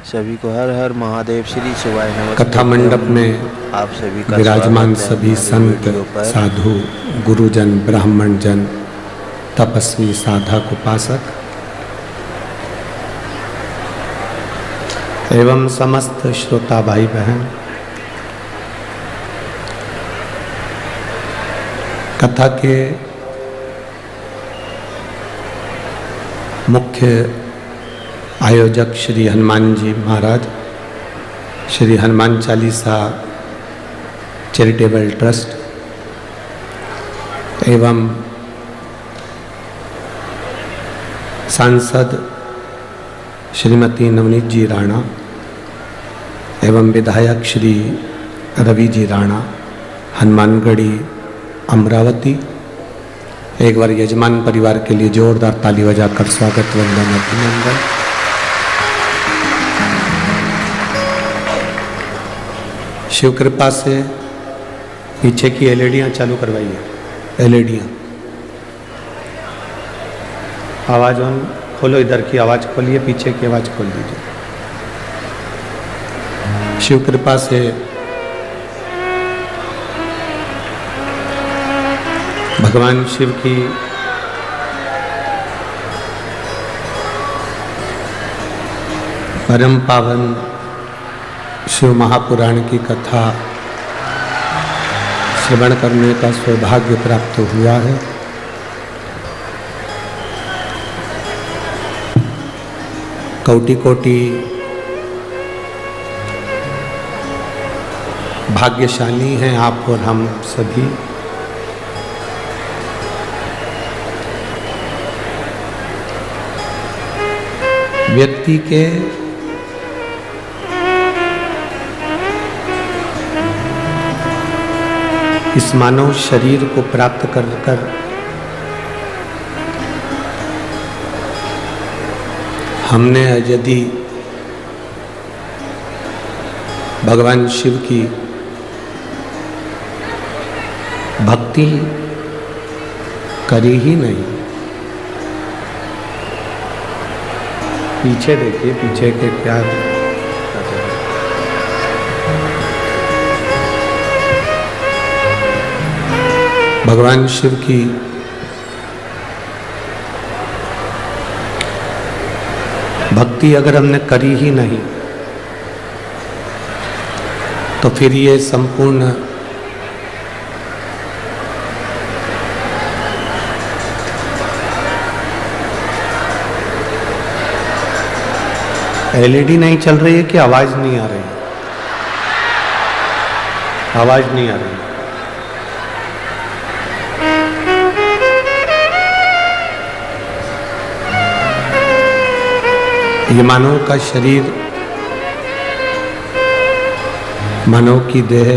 सभी को हर हर महादेव श्री शिवाय नमस्ते। कथा मंडप में आप सभी का विराजमान स्वागत है सभी हमारी संत, वीडियो पर। साधु, गुरुजन, ब्राह्मण जन, तपस्वी, साधक, उपासक एवं समस्त श्रोता भाई बहन, कथा के मुख्य आयोजक श्री हनुमान जी महाराज, श्री हनुमान चालीसा चैरिटेबल ट्रस्ट एवं सांसद श्रीमती नवनीत जी राणा एवं विधायक श्री रवि जी राणा, हनुमानगढ़ी, अमरावती। एक बार यजमान परिवार के लिए जोरदार ताली बजाकर स्वागत, वंदन, अभिनंदन। शिव कृपा से पीछे की एलईडियाँ चालू करवाइए। एलईडियाँ आवाज़ ऑन खोलो, इधर की आवाज़ खोलिए, पीछे की आवाज़ खोल दीजिए। शिव कृपा से भगवान शिव की परम पावन शिव महापुराण की कथा श्रवण करने का सौभाग्य प्राप्त हुआ है। कोटि कोटि भाग्यशाली हैं आप और हम सभी। व्यक्ति के इस मानव शरीर को प्राप्त कर हमने यदि भगवान शिव की भक्ति करी ही नहीं। पीछे देखिए, पीछे के क्या भगवान शिव की भक्ति अगर हमने करी ही नहीं तो फिर ये संपूर्ण एलईडी नहीं चल रही है कि आवाज नहीं आ रही है? आवाज नहीं आ रही है। ये मानव का शरीर, मानव की देह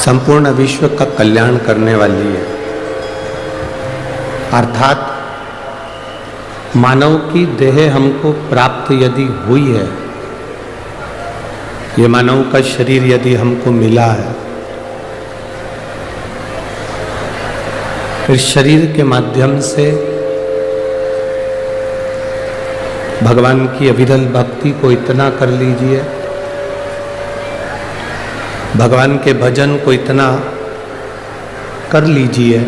संपूर्ण विश्व का कल्याण करने वाली है। अर्थात मानव की देह हमको प्राप्त यदि हुई है, ये मानव का शरीर यदि हमको मिला है, फिर शरीर के माध्यम से भगवान की अविरल भक्ति को इतना कर लीजिए, भगवान के भजन को इतना कर लीजिए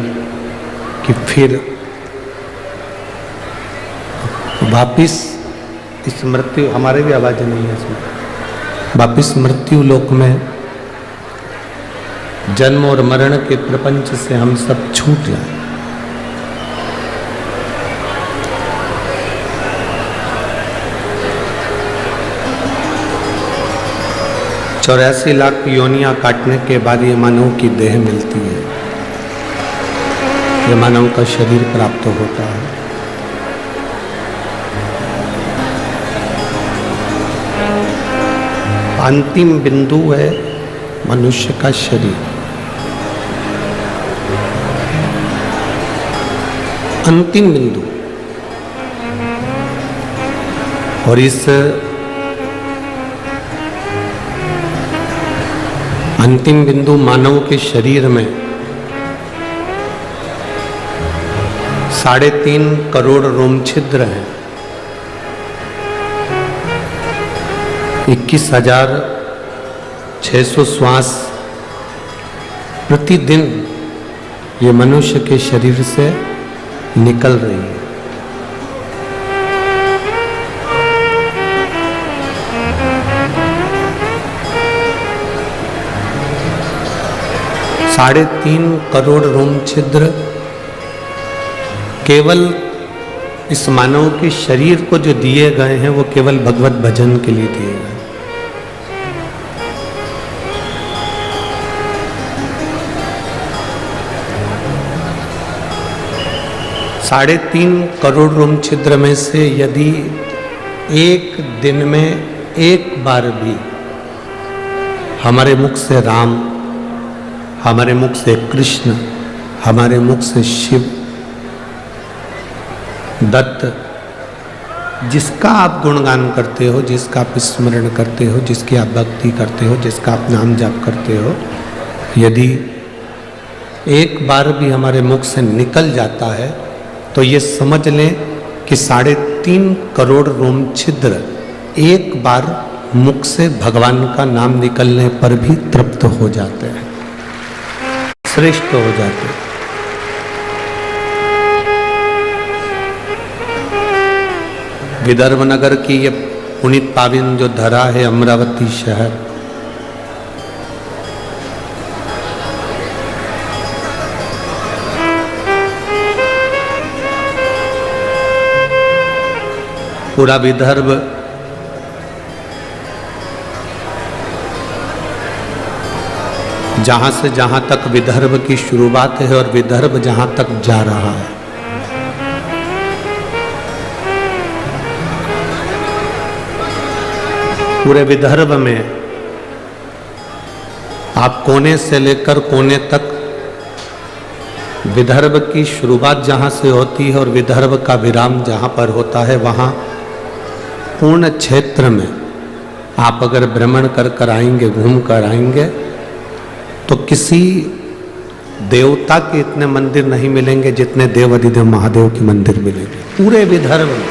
कि फिर वापिस इस मृत्यु, हमारे भी आवाज नहीं है इसमें, वापिस मृत्यु लोक में जन्म और मरण के प्रपंच से हम सब छूट जाए। चौरासी लाख योनियां काटने के बाद ये मानव की देह मिलती है, ये मानव का शरीर प्राप्त होता है। अंतिम बिंदु है मनुष्य का शरीर। अंतिम बिंदु, और इस अंतिम बिंदु मानव के शरीर में 3.5 करोड़ रोम छिद्र हैं, 21,600 श्वास प्रतिदिन ये मनुष्य के शरीर से निकल रही है। साढ़े 3 करोड़ रोम छिद्र केवल इस मानव के शरीर को जो दिए गए हैं वो केवल भगवत भजन के लिए दिए गए। 3.5 करोड़ रोम छिद्र में से यदि एक दिन में एक बार भी हमारे मुख से राम, हमारे मुख से कृष्ण, हमारे मुख से शिव, दत्त, जिसका आप गुणगान करते हो, जिसका आप स्मरण करते हो, जिसकी आप भक्ति करते हो, जिसका आप नाम जाप करते हो, यदि एक बार भी हमारे मुख से निकल जाता है तो ये समझ लें कि 3.5 करोड़ रोम छिद्र एक बार मुख से भगवान का नाम निकलने पर भी तृप्त हो जाते हैं, श्रेष्ठ हो जाते हैं। विदर्भ नगर की ये पुनीत पावन जो धरा है अमरावती शहर, पूरा विदर्भ जहां से जहां तक विदर्भ की शुरुआत है और विदर्भ जहां तक जा रहा है, पूरे विदर्भ में आप कोने से लेकर कोने तक विदर्भ की शुरुआत जहां से होती है और विदर्भ का विराम जहां पर होता है, वहां पूर्ण क्षेत्र में आप अगर भ्रमण कर आएंगे, घूम कर आएंगे, तो किसी देवता के इतने मंदिर नहीं मिलेंगे जितने देव अधिदेव महादेव के मंदिर मिलेंगे पूरे विदर्भ में।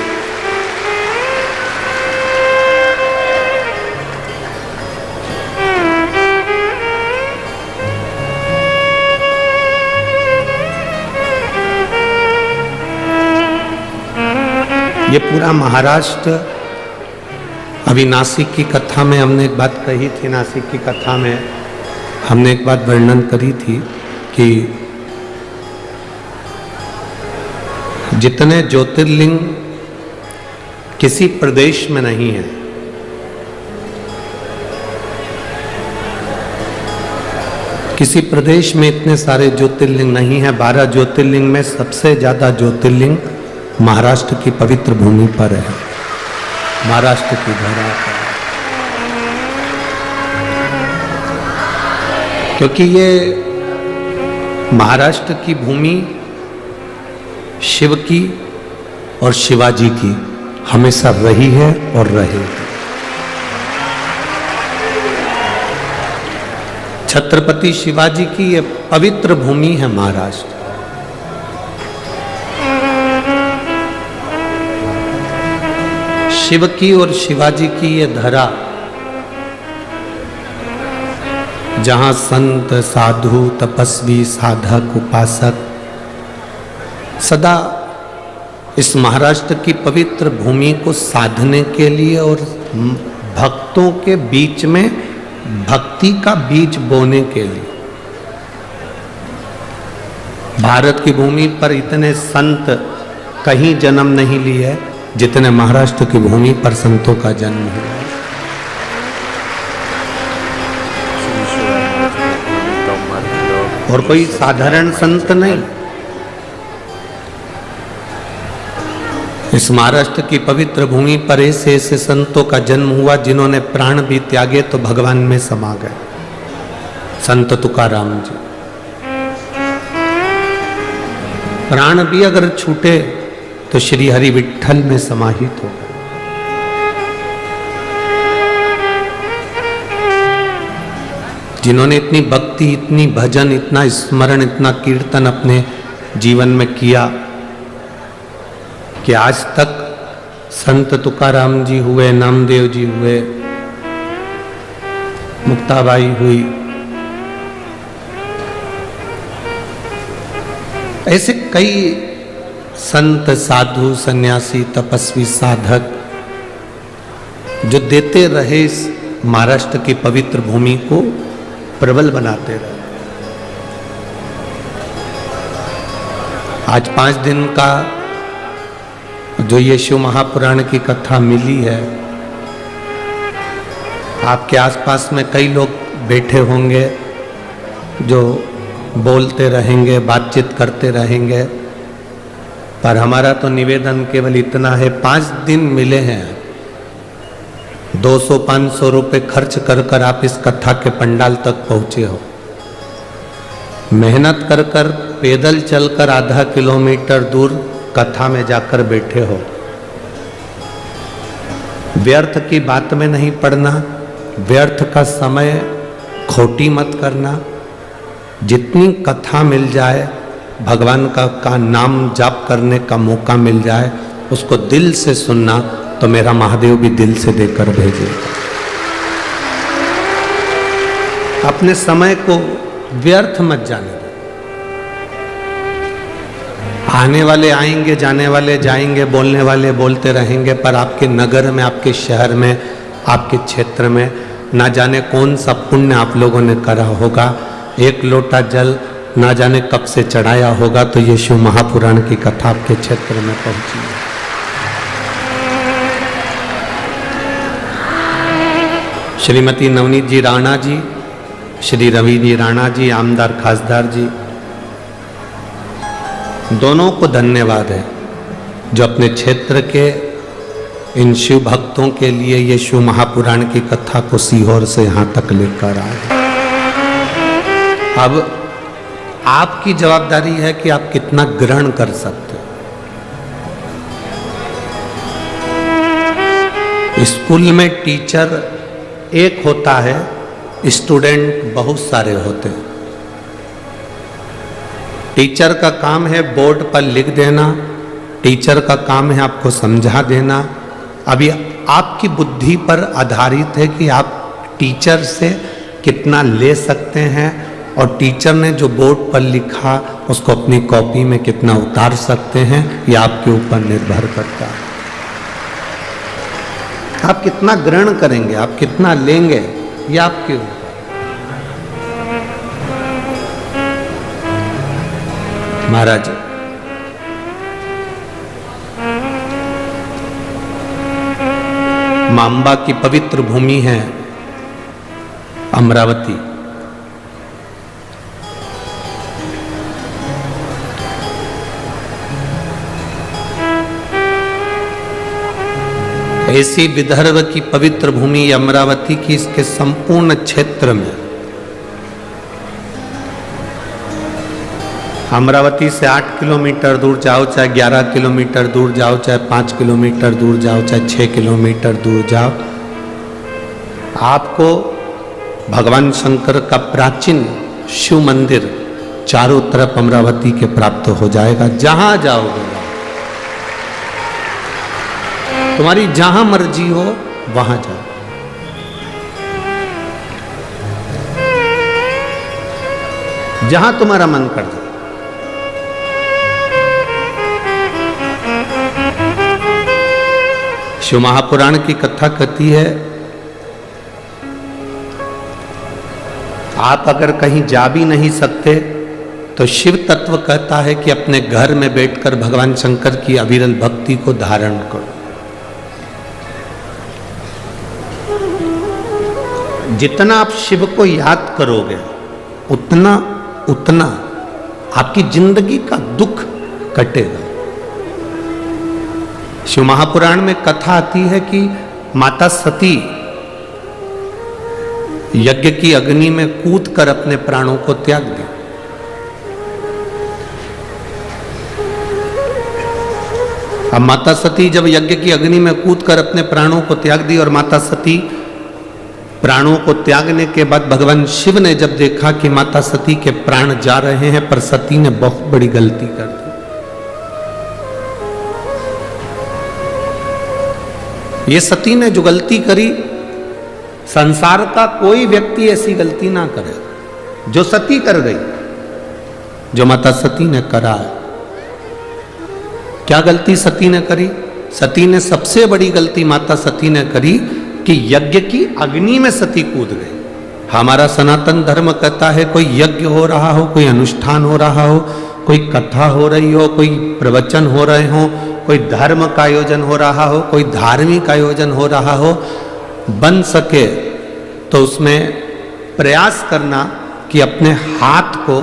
ये पूरा महाराष्ट्र, अभी नासिक की कथा में हमने एक बात कही थी, नासिक की कथा में हमने एक बात वर्णन करी थी कि जितने ज्योतिर्लिंग किसी प्रदेश में नहीं है, किसी प्रदेश में इतने सारे ज्योतिर्लिंग नहीं है। 12 ज्योतिर्लिंग में सबसे ज्यादा ज्योतिर्लिंग महाराष्ट्र की पवित्र भूमि पर है, महाराष्ट्र की धरा पर, क्योंकि ये महाराष्ट्र की भूमि शिव की और शिवाजी की हमेशा रही है और रहेगी। छत्रपति शिवाजी की ये पवित्र भूमि है महाराष्ट्र। शिव की और शिवाजी की ये धरा, जहां संत, साधु, तपस्वी, साधक, उपासक सदा इस महाराष्ट्र की पवित्र भूमि को साधने के लिए और भक्तों के बीच में भक्ति का बीज बोने के लिए, भारत की भूमि पर इतने संत कहीं जन्म नहीं लिए जितने महाराष्ट्र की भूमि पर संतों का जन्म हुआ। और कोई साधारण संत नहीं, इस महाराष्ट्र की पवित्र भूमि पर ऐसे ऐसे संतों का जन्म हुआ जिन्होंने प्राण भी त्यागे तो भगवान में समा गए। संत तुकाराम जी, प्राण भी अगर छूटे तो श्री हरि विठ्ठल में समाहित हो गए। जिन्होंने इतनी भक्ति, इतनी भजन, इतना स्मरण, इतना कीर्तन अपने जीवन में किया, कि आज तक संत तुकाराम जी हुए, नामदेव जी हुए, मुक्ताबाई हुई, ऐसे कई संत, साधु, सन्यासी, तपस्वी, साधक जो देते रहे इस महाराष्ट्र की पवित्र भूमि को प्रबल बनाते रहे। आज 5 दिन का जो ये शिव महापुराण की कथा मिली है, आपके आसपास में कई लोग बैठे होंगे जो बोलते रहेंगे, बातचीत करते रहेंगे, पर हमारा तो निवेदन केवल इतना है, 5 दिन मिले हैं, 200-500 रुपए खर्च कर कर आप इस कथा के पंडाल तक पहुंचे हो, मेहनत कर कर पैदल चलकर आधा किलोमीटर दूर कथा में जाकर बैठे हो। व्यर्थ की बात में नहीं पड़ना, व्यर्थ का समय खोटी मत करना। जितनी कथा मिल जाए, भगवान का नाम जाप करने का मौका मिल जाए, उसको दिल से सुनना, तो मेरा महादेव भी दिल से देकर भेजे। अपने समय को व्यर्थ मत जाने दो। आने वाले आएंगे, जाने वाले जाएंगे, बोलने वाले बोलते रहेंगे, पर आपके नगर में, आपके शहर में, आपके क्षेत्र में ना जाने कौन सा पुण्य आप लोगों ने करा होगा। एक लोटा जल ना जाने कब से चढ़ाया होगा, तो ये शिव महापुराण की कथा आपके क्षेत्र में पहुंची है। श्रीमती नवनीत जी राणा जी, श्री रवि जी राणा जी, आमदार खासदार जी, दोनों को धन्यवाद है जो अपने क्षेत्र के इन शिव भक्तों के लिए ये शिव महापुराण की कथा को सीहोर से यहाँ तक लेकर आए। अब आपकी जवाबदारी है कि आप कितना ग्रहण कर सकते हो। स्कूल में टीचर एक होता है, स्टूडेंट बहुत सारे होते हैं। टीचर का काम है बोर्ड पर लिख देना, टीचर का काम है आपको समझा देना। अभी आपकी बुद्धि पर आधारित है कि आप टीचर से कितना ले सकते हैं, और टीचर ने जो बोर्ड पर लिखा उसको अपनी कॉपी में कितना उतार सकते हैं, यह आपके ऊपर निर्भर करता है। आप कितना ग्रहण करेंगे, आप कितना लेंगे, यह आपके ऊपर। महाराज, मां अंबा की पवित्र भूमि है अमरावती। ऐसी विदर्भ की पवित्र भूमि अमरावती की, इसके संपूर्ण क्षेत्र में, अमरावती से 8 किलोमीटर दूर जाओ, चाहे 11 किलोमीटर दूर जाओ, चाहे 5 किलोमीटर दूर जाओ, चाहे 6 किलोमीटर दूर जाओ, आपको भगवान शंकर का प्राचीन शिव मंदिर चारों तरफ अमरावती के प्राप्त हो जाएगा। जहां जाओगे, तुम्हारी जहां मर्जी हो वहां जाओ। जहां तुम्हारा मन कर जाए। शिव महापुराण की कथा कहती है, आप अगर कहीं जा भी नहीं सकते तो शिव तत्व कहता है कि अपने घर में बैठकर भगवान शंकर की अविरल भक्ति को धारण करो। जितना आप शिव को याद करोगे, उतना उतना आपकी जिंदगी का दुख कटेगा। शिव महापुराण में कथा आती है कि माता सती यज्ञ की अग्नि में कूदकर अपने प्राणों को त्याग दी। अब माता सती जब यज्ञ की अग्नि में कूदकर अपने प्राणों को त्याग दी, और माता सती प्राणों को त्यागने के बाद भगवान शिव ने जब देखा कि माता सती के प्राण जा रहे हैं, पर सती ने बहुत बड़ी गलती कर दी। ये सती ने जो गलती करी, संसार का कोई व्यक्ति ऐसी गलती ना करे जो सती कर गई, जो माता सती ने करा है। क्या गलती सती ने करी? सती ने सबसे बड़ी गलती माता सती ने करी कि यज्ञ की अग्नि में सती कूद गई। हमारा सनातन धर्म कहता है कोई यज्ञ हो रहा हो, कोई अनुष्ठान हो रहा हो, कोई कथा हो रही हो, कोई प्रवचन हो रहे हो, कोई धर्म का आयोजन हो रहा हो, कोई धार्मिक आयोजन हो रहा हो, बन सके तो उसमें प्रयास करना कि अपने हाथ को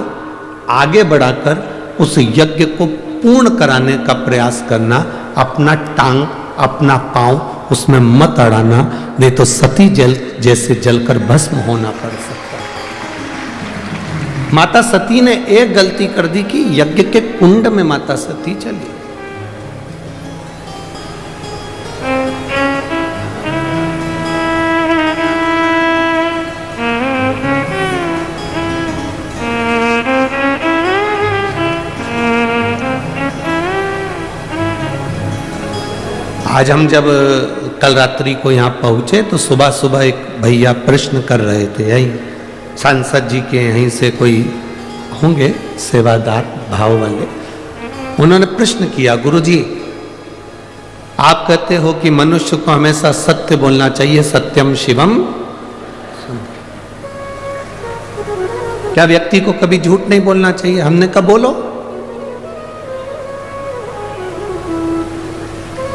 आगे बढ़ाकर उस यज्ञ को पूर्ण कराने का प्रयास करना, अपना टांग अपना पांव उसमें मत अड़ाना, नहीं तो सती जल जैसे जलकर भस्म होना पड़ सकता है। माता सती ने एक गलती कर दी कि यज्ञ के कुंड में माता सती चली। आज हम जब कल रात्रि को यहाँ पहुँचे तो सुबह सुबह एक भैया प्रश्न कर रहे थे, यही सांसद जी के यहीं से कोई होंगे सेवादार भाव वाले, उन्होंने प्रश्न किया, गुरुजी आप कहते हो कि मनुष्य को हमेशा सत्य बोलना चाहिए, सत्यम शिवम, क्या व्यक्ति को कभी झूठ नहीं बोलना चाहिए? हमने कहा बोलो।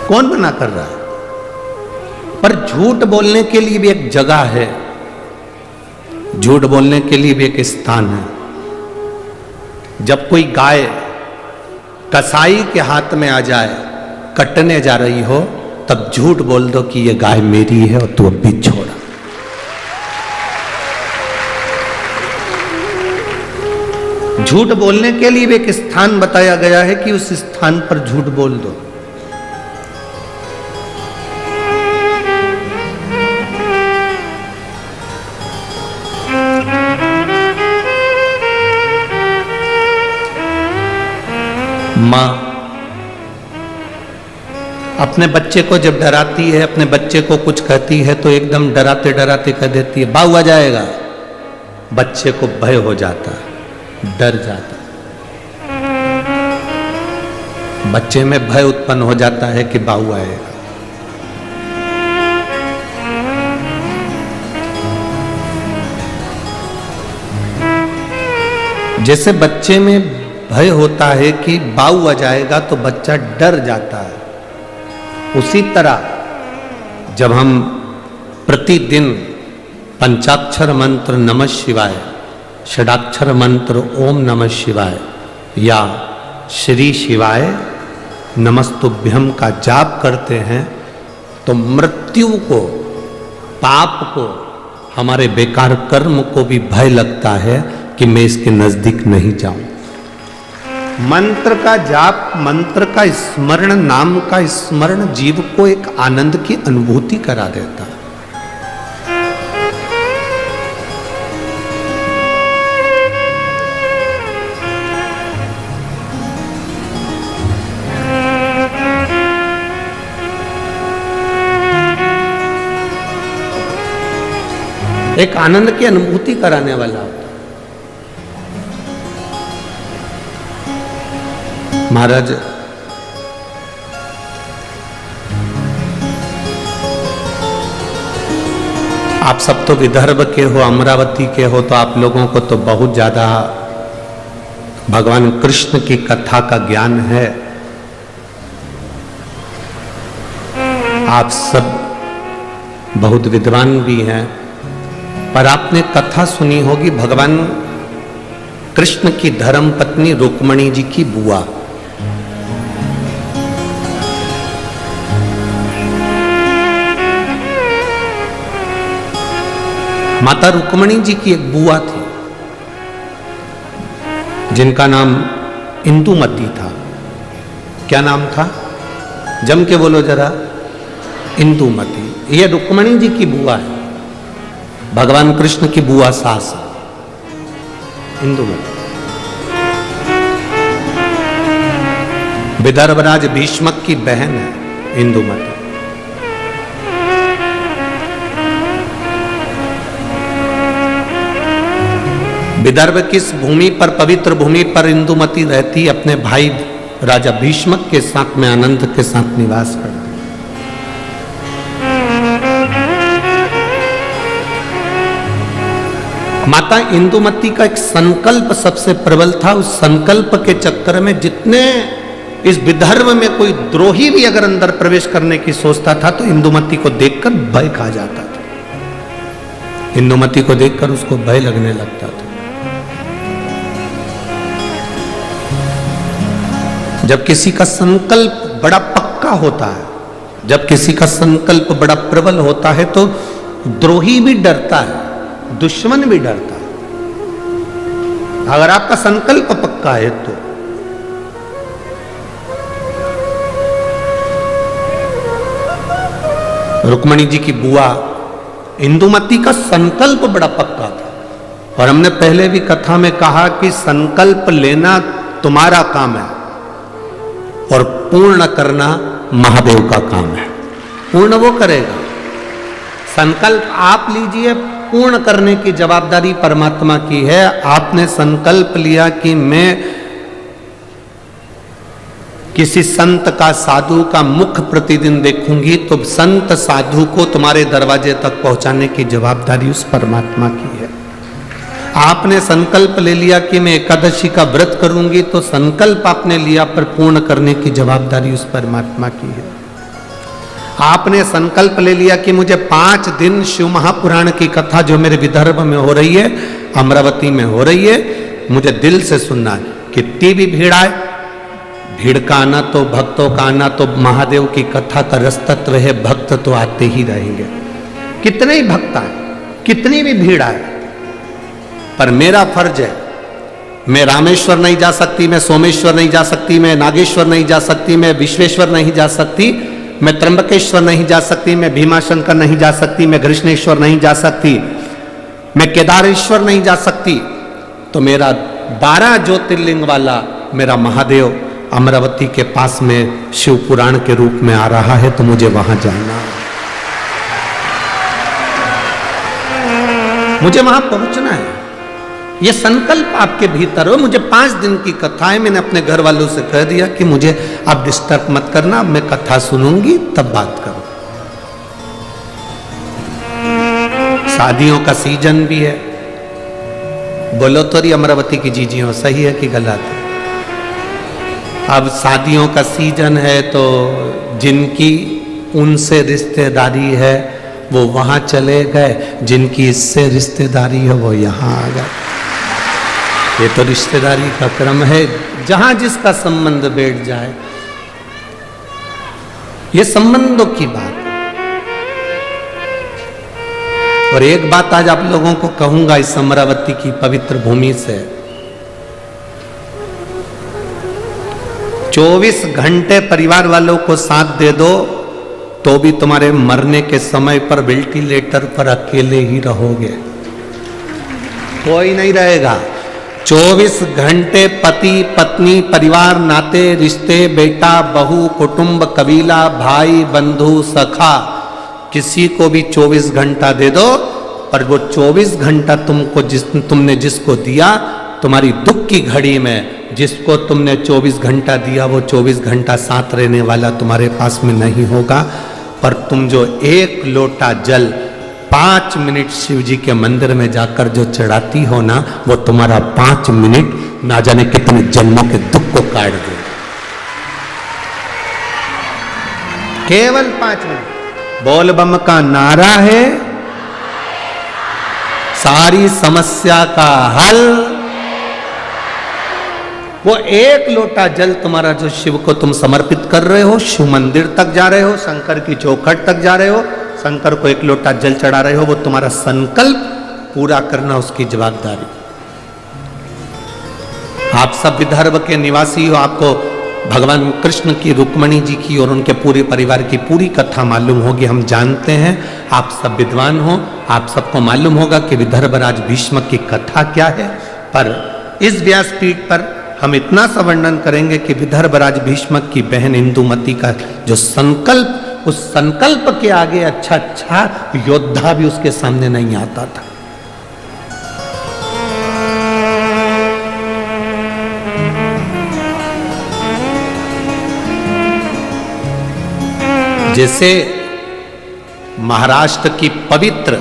कौन मना कर रहा है? पर झूठ बोलने के लिए भी एक जगह है, झूठ बोलने के लिए भी एक स्थान है। जब कोई गाय कसाई के हाथ में आ जाए, कटने जा रही हो, तब झूठ बोल दो कि ये गाय मेरी है और तू अब भी छोड़ा। झूठ बोलने के लिए भी एक स्थान बताया गया है कि उस स्थान पर झूठ बोल दो। माँ अपने बच्चे को जब डराती है, अपने बच्चे को कुछ कहती है तो एकदम डराते डराते कह देती है बाऊ आ जाएगा। बच्चे को भय हो जाता है, डर जाता है, बच्चे में भय उत्पन्न हो जाता है कि बाऊ आएगा। जैसे बच्चे में भय होता है कि बाऊ आ जाएगा तो बच्चा डर जाता है, उसी तरह जब हम प्रतिदिन पंचाक्षर मंत्र नमः शिवाय, षडाक्षर मंत्र ओम नमः शिवाय या श्री शिवाय नमस्तुभ्यम का जाप करते हैं तो मृत्यु को, पाप को, हमारे बेकार कर्म को भी भय लगता है कि मैं इसके नजदीक नहीं जाऊं। मंत्र का जाप, मंत्र का स्मरण, नाम का स्मरण जीव को एक आनंद की अनुभूति करा देता है। एक आनंद की अनुभूति कराने वाला होता है। महाराज आप सब तो विदर्भ के हो, अमरावती के हो, तो आप लोगों को तो बहुत ज्यादा भगवान कृष्ण की कथा का ज्ञान है। आप सब बहुत विद्वान भी हैं, पर आपने कथा सुनी होगी भगवान कृष्ण की धर्म पत्नी रुक्मणी जी की बुआ। माता रुक्मणी जी की एक बुआ थी जिनका नाम इंदुमती था। क्या नाम था? जम के बोलो जरा। इंदुमती। ये रुक्मणी जी की बुआ है, भगवान कृष्ण की बुआ सास इंदुमती। विदर्भराज भीष्मक की बहन है इंदुमती। विदर्भ किस भूमि पर, पवित्र भूमि पर इंदुमती रहती, अपने भाई राजा भीष्मक के साथ में आनंद के साथ निवास करती। माता इंदुमती का एक संकल्प सबसे प्रबल था। उस संकल्प के चक्कर में जितने इस विदर्भ में कोई द्रोही भी अगर अंदर प्रवेश करने की सोचता था तो इंदुमती को देखकर भय खा जाता था। इंदुमती को देखकर उसको भय लगने लगता था। जब किसी का संकल्प बड़ा पक्का होता है, जब किसी का संकल्प बड़ा प्रबल होता है तो द्रोही भी डरता है, दुश्मन भी डरता है। अगर आपका संकल्प पक्का है तो रुक्मणी जी की बुआ इंदुमती का संकल्प बड़ा पक्का था। और हमने पहले भी कथा में कहा कि संकल्प लेना तुम्हारा काम है और पूर्ण करना महादेव का काम है। पूर्ण वो करेगा, संकल्प आप लीजिए, पूर्ण करने की जवाबदारी परमात्मा की है। आपने संकल्प लिया कि मैं किसी संत का, साधु का मुख प्रतिदिन देखूंगी, तो संत साधु को तुम्हारे दरवाजे तक पहुंचाने की जवाबदारी उस परमात्मा की है। आपने संकल्प ले लिया कि मैं एकादशी का व्रत करूंगी, तो संकल्प आपने लिया पर पूर्ण करने की जवाबदारी उस परमात्मा की है। आपने संकल्प ले लिया कि मुझे 5 दिन शिव महापुराण की कथा जो मेरे विदर्भ में हो रही है, अमरावती में हो रही है, मुझे दिल से सुनना है। कितनी भी भीड़ आए, भीड़ का आना तो, भक्तों का आना तो महादेव की कथा का रस तत्व है, भक्त तो आते ही रहेंगे। कितने ही भक्त आए, कितनी भी भीड़ आए, पर मेरा फर्ज है, मैं रामेश्वर नहीं जा सकती, मैं सोमेश्वर नहीं जा सकती, मैं नागेश्वर नहीं जा सकती, मैं विश्वेश्वर नहीं जा सकती, मैं त्र्यंबकेश्वर नहीं जा सकती, मैं भीमाशंकर नहीं जा सकती, मैं कृष्णेश्वर नहीं जा सकती, मैं केदारेश्वर नहीं जा सकती, तो मेरा 12 ज्योतिर्लिंग वाला मेरा महादेव अमरावती के पास में शिव पुराण के रूप में आ रहा है, तो मुझे वहां जाना, मुझे वहां पहुंचना है। ये संकल्प आपके भीतर हो। मुझे 5 दिन की कथा है, मैंने अपने घर वालों से कह दिया कि मुझे आप डिस्टर्ब मत करना, मैं कथा सुनूंगी तब बात करूं। शादियों का सीजन भी है, बोलो तो रही अमरावती की जीजियों, सही है कि गलत है? अब शादियों का सीजन है तो जिनकी उनसे रिश्तेदारी है वो वहां चले गए, जिनकी इससे रिश्तेदारी है वो यहां आ गए। ये तो रिश्तेदारी का क्रम है, जहां जिसका संबंध बैठ जाए, ये संबंधों की बात है। और एक बात आज आप लोगों को कहूंगा इस अमरावती की पवित्र भूमि से, 24 घंटे परिवार वालों को साथ दे दो तो भी तुम्हारे मरने के समय पर वेंटिलेटर पर अकेले ही रहोगे, कोई नहीं रहेगा। 24 घंटे पति पत्नी, परिवार, नाते रिश्ते, बेटा बहू, कुटुंब, कबीला, भाई बंधु, सखा, किसी को भी 24 घंटा दे दो, पर वो 24 घंटा तुमने जिसको दिया, तुम्हारी दुख की घड़ी में जिसको तुमने 24 घंटा दिया, वो 24 घंटा साथ रहने वाला तुम्हारे पास में नहीं होगा। पर तुम जो 1 लोटा जल 5 मिनट शिव जी के मंदिर में जाकर जो चढ़ाती हो ना, वो तुम्हारा 5 मिनट ना जाने कितने जन्मों के दुख को काट दे। केवल 5 मिनट बोल बम का नारा है, सारी समस्या का हल। वो 1 लोटा जल तुम्हारा जो शिव को तुम समर्पित कर रहे हो, शिव मंदिर तक जा रहे हो, शंकर की चौखट तक जा रहे हो, शंकर को 1 लोटा जल चढ़ा रहे हो, वो तुम्हारा संकल्प पूरा करना उसकी जवाबदारी। आप सब विदर्भ के निवासी हो, आपको भगवान कृष्ण की, रुक्मणी जी की और उनके पूरे परिवार की पूरी कथा मालूम होगी। हम जानते हैं, आप सब विद्वान हो, आप सबको मालूम होगा कि विदर्भ राज भीष्म की कथा क्या है। पर इस व्यासपीठ पर हम इतना सा वर्णन करेंगे कि विदर्भ राज भीष्म की बहन इंदुमती का जो संकल्प, उस संकल्प के आगे अच्छा योद्धा भी उसके सामने नहीं आता था। जैसे महाराष्ट्र की पवित्र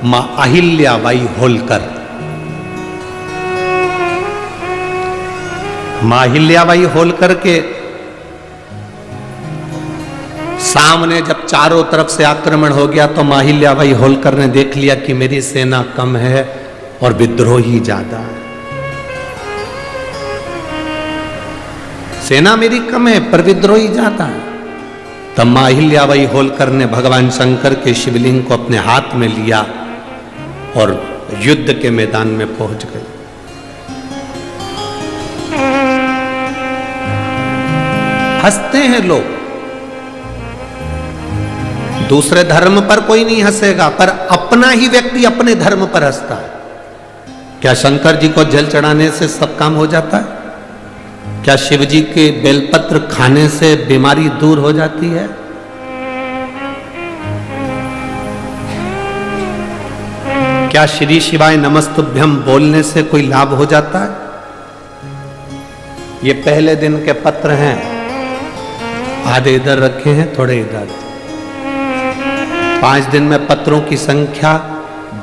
मां अहिल्याबाई होलकर, मां अहिल्याबाई होलकर के सामने जब चारों तरफ से आक्रमण हो गया तो मां अहिल्याबाई होलकर ने देख लिया कि मेरी सेना कम है और विद्रोही ज्यादा है। सेना मेरी कम है पर विद्रोही ज्यादा है। तब मां अहिल्याबाई होलकर ने भगवान शंकर के शिवलिंग को अपने हाथ में लिया और युद्ध के मैदान में पहुंच गई। हंसते हैं लोग, दूसरे धर्म पर कोई नहीं हंसेगा, पर अपना ही व्यक्ति अपने धर्म पर हंसता है। क्या शंकर जी को जल चढ़ाने से सब काम हो जाता है? क्या शिव जी के बेलपत्र खाने से बीमारी दूर हो जाती है? क्या श्री शिवाय नमस्तुभ्यम बोलने से कोई लाभ हो जाता है? ये पहले दिन के पत्र हैं, आधे इधर रखे हैं, थोड़े इधर। 5 दिन में पत्रों की संख्या,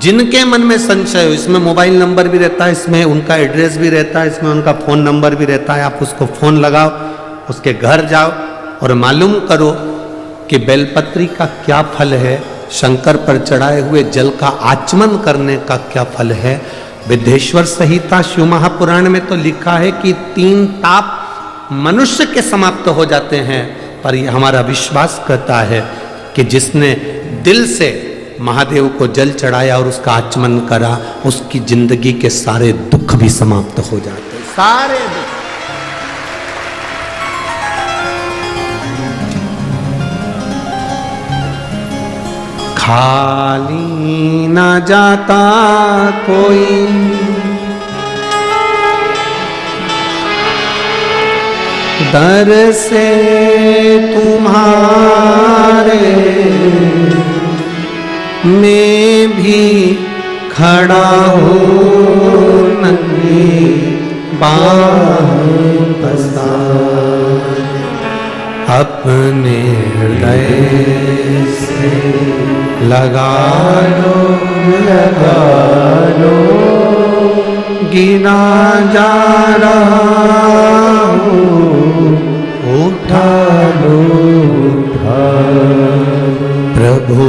जिनके मन में संशय हो, इसमें मोबाइल नंबर भी रहता है, इसमें उनका एड्रेस भी रहता है, इसमें उनका फोन नंबर भी रहता है। आप उसको फोन लगाओ, उसके घर जाओ और मालूम करो कि बेलपत्री का क्या फल है, शंकर पर चढ़ाए हुए जल का आचमन करने का क्या फल है। विद्येश्वर संहिता शिव महापुराण में तो लिखा है कि 3 ताप मनुष्य के समाप्त हो जाते हैं, पर यह हमारा विश्वास कहता है कि जिसने दिल से महादेव को जल चढ़ाया और उसका आचमन करा, उसकी जिंदगी के सारे दुख भी समाप्त हो जाते हैं, सारे दुख। खाली ना जाता कोई दर से तुम्हारे, मैं भी खड़ा हूँ नंगी बाह पसार, अपने हृदय से लगा लो गिरा जा रहा हूँ, उठा लो प्रभु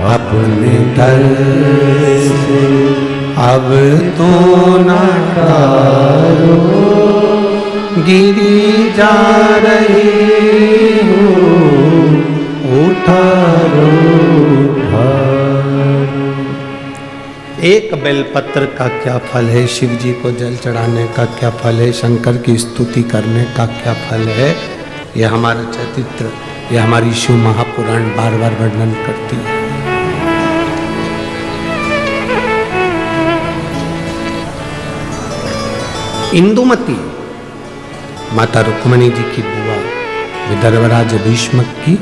अपने दर से अब तो ना टालो, गिरी जा रही हूँ, उठा लो। एक बेलपत्र का क्या फल है, शिव जी को जल चढ़ाने का क्या फल है, शंकर की स्तुति करने का क्या फल है, यह हमारा चरित्र, यह हमारी शिव महापुराण बार बार वर्णन करती है। इंदुमती माता रुक्मणी जी की बुआ, विदर्भराज भीष्म की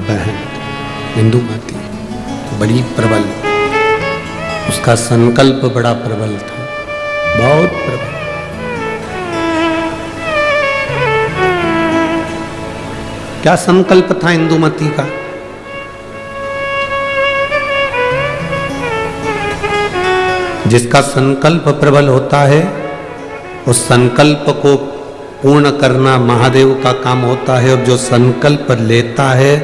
बहन इंदुमती बड़ी प्रबल, उसका संकल्प बड़ा प्रबल था, बहुत प्रबल। क्या संकल्प था इंदुमती का? जिसका संकल्प प्रबल होता है, उस संकल्प को पूर्ण करना महादेव का काम होता है, और जो संकल्प लेता है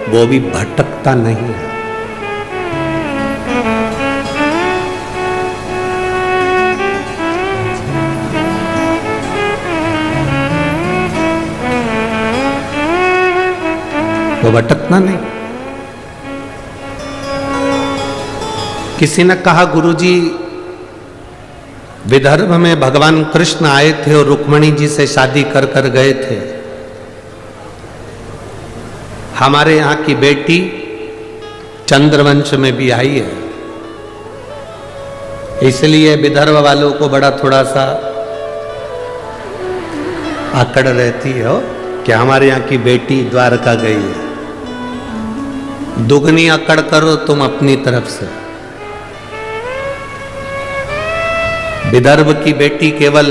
वो भी भटकता नहीं है। वो भटकना नहीं। किसी ने कहा, गुरुजी विदर्भ में भगवान कृष्ण आए थे और रुक्मणी जी से शादी कर कर गए थे। हमारे यहाँ की बेटी चंद्रवंश में भी आई है, इसलिए विदर्भ वालों को बड़ा थोड़ा सा आकड़ रहती है कि हमारे यहाँ की बेटी द्वारका गई है। दुगनी अकड़ करो तुम अपनी तरफ से। विदर्भ की बेटी केवल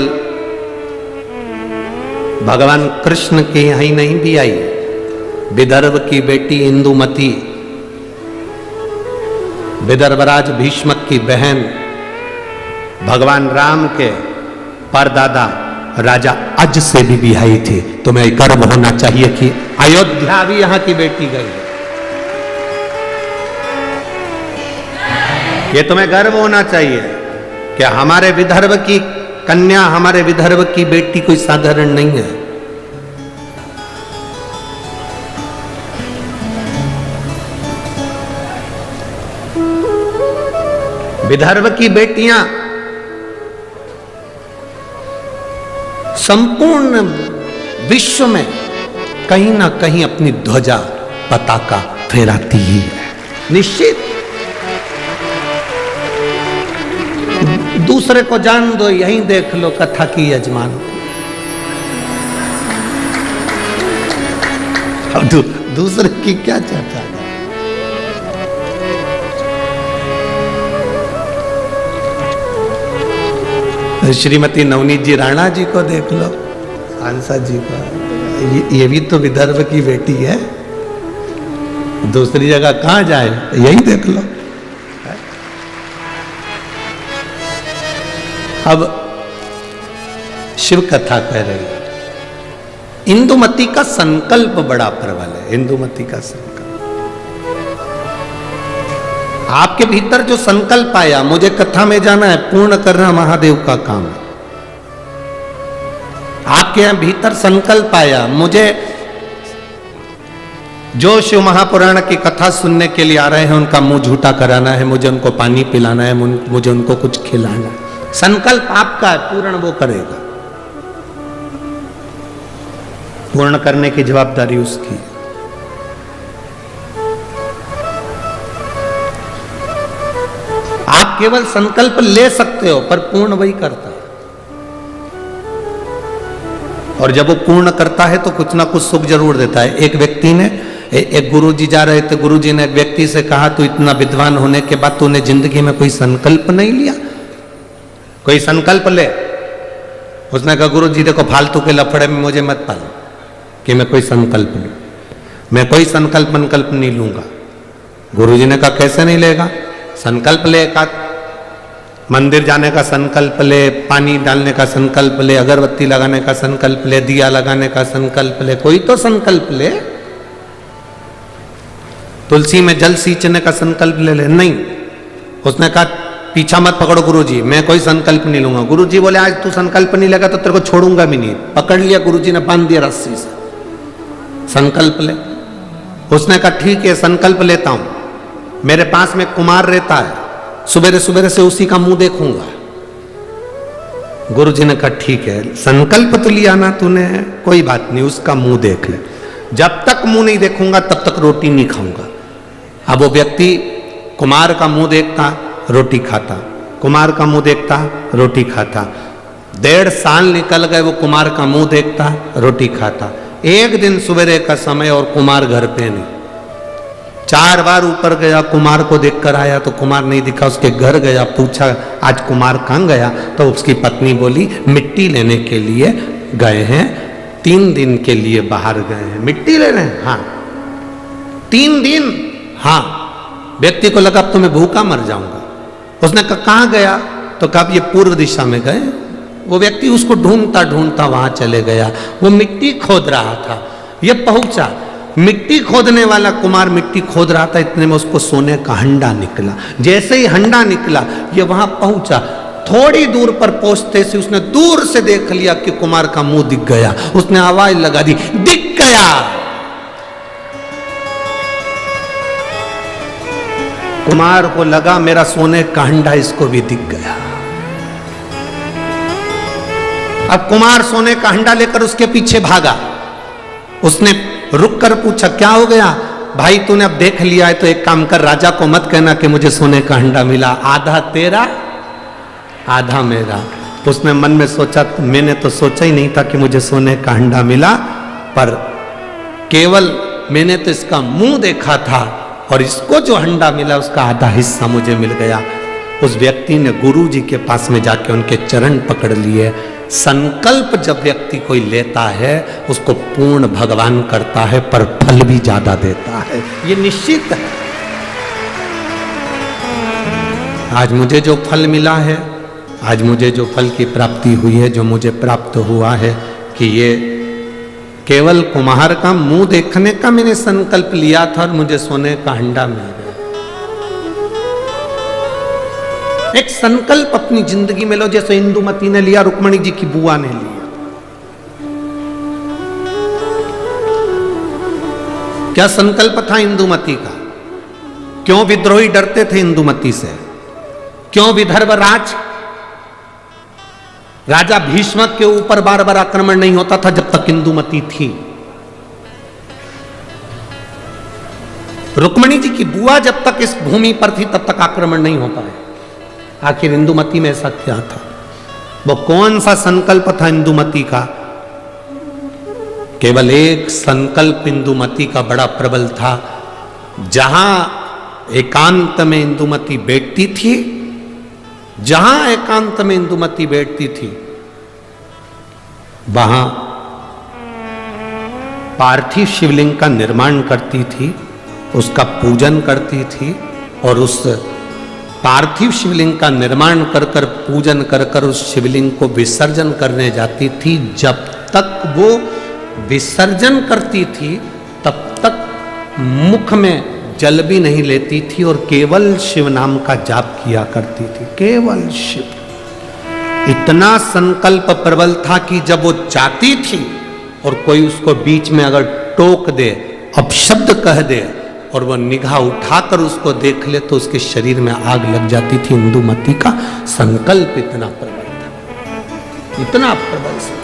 भगवान कृष्ण के यहां ही नहीं भी आई, विदर्भ की बेटी इंदुमती, विदर्भराज भीष्मक की बहन, भगवान राम के परदादा राजा अज से भी बिहाई थी। तुम्हें गर्व होना चाहिए कि अयोध्या भी यहां की बेटी गई है। ये तुम्हें गर्व होना चाहिए कि हमारे विदर्भ की कन्या, हमारे विदर्भ की बेटी कोई साधारण नहीं है। विदर्भ की बेटियां संपूर्ण विश्व में कहीं ना कहीं अपनी ध्वजा पताका फहराती ही है, निश्चित। दूसरे को जान दो, यहीं देख लो कथा की यजमान। अब दूसरे की क्या चर्चा। श्रीमती नवनीत जी राणा जी को देख लो, सांसद जी को, ये भी तो विदर्भ की बेटी है। दूसरी जगह कहां जाए, यही देख लो। अब शिव कथा कह रही है, इंदुमती का संकल्प बड़ा प्रबल है। इंदुमती का संकल्प, आपके भीतर जो संकल्प आया, मुझे कथा में जाना है, पूर्ण करना महादेव का काम है। आपके यहां भीतर संकल्प आया, मुझे जो शिव महापुराण की कथा सुनने के लिए आ रहे हैं उनका मुंह झूठा कराना है, मुझे उनको पानी पिलाना है, मुझे उनको कुछ खिलाना है। संकल्प आपका है, पूर्ण वो करेगा। पूर्ण करने की जवाबदारी उसकी है। आप केवल संकल्प ले सकते हो, पर पूर्ण वही करता है। और जब वो पूर्ण करता है तो कुछ ना कुछ सुख जरूर देता है। एक व्यक्ति ने, एक गुरुजी जा रहे थे, गुरुजी ने एक व्यक्ति से कहा, तू इतना विद्वान होने के बाद तूने जिंदगी में कोई संकल्प नहीं लिया, कोई संकल्प ले। उसने कहा, गुरुजी देखो फालतू के लफड़े में मुझे मत पालो कि मैं कोई संकल्प लूं, मैं कोई संकल्प नहीं लूंगा। गुरुजी ने कहा, कैसे नहीं लेगा? संकल्प ले, का मंदिर जाने का संकल्प ले, पानी डालने का संकल्प ले, अगरबत्ती लगाने का संकल्प ले, दिया लगाने का संकल्प ले, कोई तो संकल्प ले। तुलसी में जल सींचने का संकल्प ले ले। नहीं, उसने कहा पीछा मत पकड़ो गुरुजी, मैं कोई संकल्प नहीं लूंगा। गुरुजी बोले, आज तू संकल्प नहीं लेगा तो तेरे को छोड़ूंगा भी नहीं। पकड़ लिया गुरुजी ने, बांध दिया रस्सी से। संकल्प ले। उसने कहा ठीक है, संकल्प लेता हूं। मेरे पास में कुमार रहता है, सुबेरे सुबेरे से उसी का मुंह देखूंगा। गुरुजी ने कहा ठीक है, संकल्प तो लिया ना तूने, कोई बात नहीं, उसका मुंह देख ले। जब तक मुंह नहीं देखूंगा तब तक रोटी नहीं खाऊंगा। अब वो व्यक्ति कुमार का मुंह देखता, रोटी खाता, कुमार का मुंह देखता, रोटी खाता। 1.5 साल निकल गए, वो कुमार का मुंह देखता, रोटी खाता। एक दिन सवेरे का समय और कुमार घर पे नहीं। 4 बार ऊपर गया, कुमार को देखकर आया तो कुमार नहीं दिखा। उसके घर गया, पूछा आज कुमार कहाँ गया? तो उसकी पत्नी बोली, मिट्टी लेने के लिए गए हैं, 3 दिन के लिए बाहर गए हैं। मिट्टी ले रहे हैं? हाँ। 3 दिन? हाँ। व्यक्ति को लगा अब तो मैं भूखा मर जाऊंगा। उसने कहा कहाँ गया? तो कहा ये पूर्व दिशा में गए। वो व्यक्ति उसको ढूंढता ढूंढता वहां चले गया। वो मिट्टी खोद रहा था, ये पहुंचा। मिट्टी खोदने वाला कुमार मिट्टी खोद रहा था, इतने में उसको सोने का हंडा निकला। जैसे ही हंडा निकला, ये वहां पहुंचा। थोड़ी दूर पर पहुंचते से उसने दूर से देख लिया कि कुमार का मुंह दिख गया। उसने आवाज लगा दी, दिख गया। कुमार को लगा मेरा सोने का हंडा इसको भी दिख गया। अब कुमार सोने का हंडा लेकर उसके पीछे भागा। उसने रुक कर पूछा क्या हो गया? भाई तूने अब देख लिया है तो एक काम कर, राजा को मत कहना कि मुझे सोने का हंडा मिला, आधा तेरा आधा मेरा। उसने मन में सोचा, मैंने तो सोचा ही नहीं था कि मुझे सोने का हंडा मिला, पर केवल मैंने तो इसका मुंह देखा था और इसको जो हंडा मिला उसका आधा हिस्सा मुझे मिल गया। उस व्यक्ति ने गुरु जी के पास में जाके उनके चरण पकड़ लिए, संकल्प जब व्यक्ति कोई लेता है उसको पूर्ण भगवान करता है, पर फल भी ज्यादा देता है, ये निश्चित है। आज मुझे जो फल मिला है, आज मुझे जो फल की प्राप्ति हुई है, जो मुझे प्राप्त हुआ है, कि ये केवल कुम्हार का मुंह देखने का मैंने संकल्प लिया था और मुझे सोने का हंडा मिल गया। एक संकल्प अपनी जिंदगी में लो, जैसे इंदुमती ने लिया, रुक्मणी जी की बुआ ने लिया। क्या संकल्प था इंदुमती का? क्यों विद्रोही डरते थे इंदुमती से? क्यों विदर्भ राजा भीष्मक के ऊपर बार बार आक्रमण नहीं होता था जब तक इंदुमती थी? रुक्मणी जी की बुआ जब तक इस भूमि पर थी तब तक आक्रमण नहीं हो पाए। आखिर इंदुमती में ऐसा क्या था? वो कौन सा संकल्प था इंदुमती का? केवल एक संकल्प इंदुमती का बड़ा प्रबल था। जहां एकांत में इंदुमती बैठती थी, जहां एकांत में इंदुमती बैठती थी, वहां पार्थिव शिवलिंग का निर्माण करती थी, उसका पूजन करती थी, और उस पार्थिव शिवलिंग का निर्माण कर कर पूजन कर कर उस शिवलिंग को विसर्जन करने जाती थी। जब तक वो विसर्जन करती थी तब तक मुख में जल भी नहीं लेती थी और केवल शिव नाम का जाप किया करती थी, केवल शिव। इतना संकल्प प्रबल था कि जब वो जाती थी और कोई उसको बीच में अगर टोक दे, अपशब्द कह दे और वो निगाह उठाकर उसको देख ले तो उसके शरीर में आग लग जाती थी। इंदुमती का संकल्प इतना प्रबल था, इतना प्रबल संकल्प।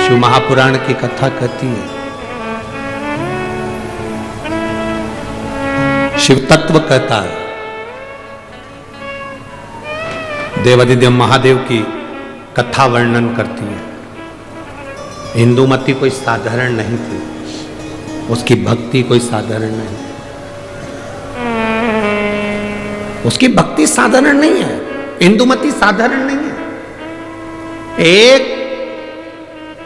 शिव महापुराण की कथा कहती है, शिव तत्व कहता है, देवादिदेव महादेव की कथा वर्णन करती है। इंदुमती कोई साधारण नहीं थी, उसकी भक्ति कोई साधारण नहीं, उसकी भक्ति साधारण नहीं है। इंदुमती साधारण नहीं है। एक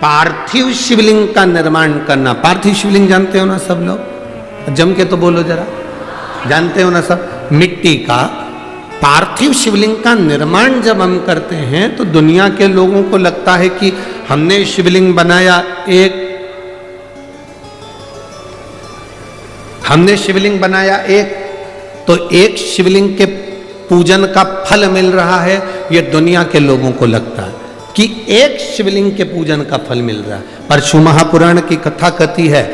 पार्थिव शिवलिंग का निर्माण करना, पार्थिव शिवलिंग जानते हो ना सब लोग? जम के तो बोलो जरा, जानते हो ना सब? मिट्टी का पार्थिव शिवलिंग का निर्माण जब हम करते हैं तो दुनिया के लोगों को लगता है कि हमने शिवलिंग बनाया, हमने शिवलिंग बनाया एक, तो एक शिवलिंग के पूजन का फल मिल रहा है। ये दुनिया के लोगों को लगता है कि एक शिवलिंग के पूजन का फल मिल रहा है, पर शिव महापुराण की कथा कहती है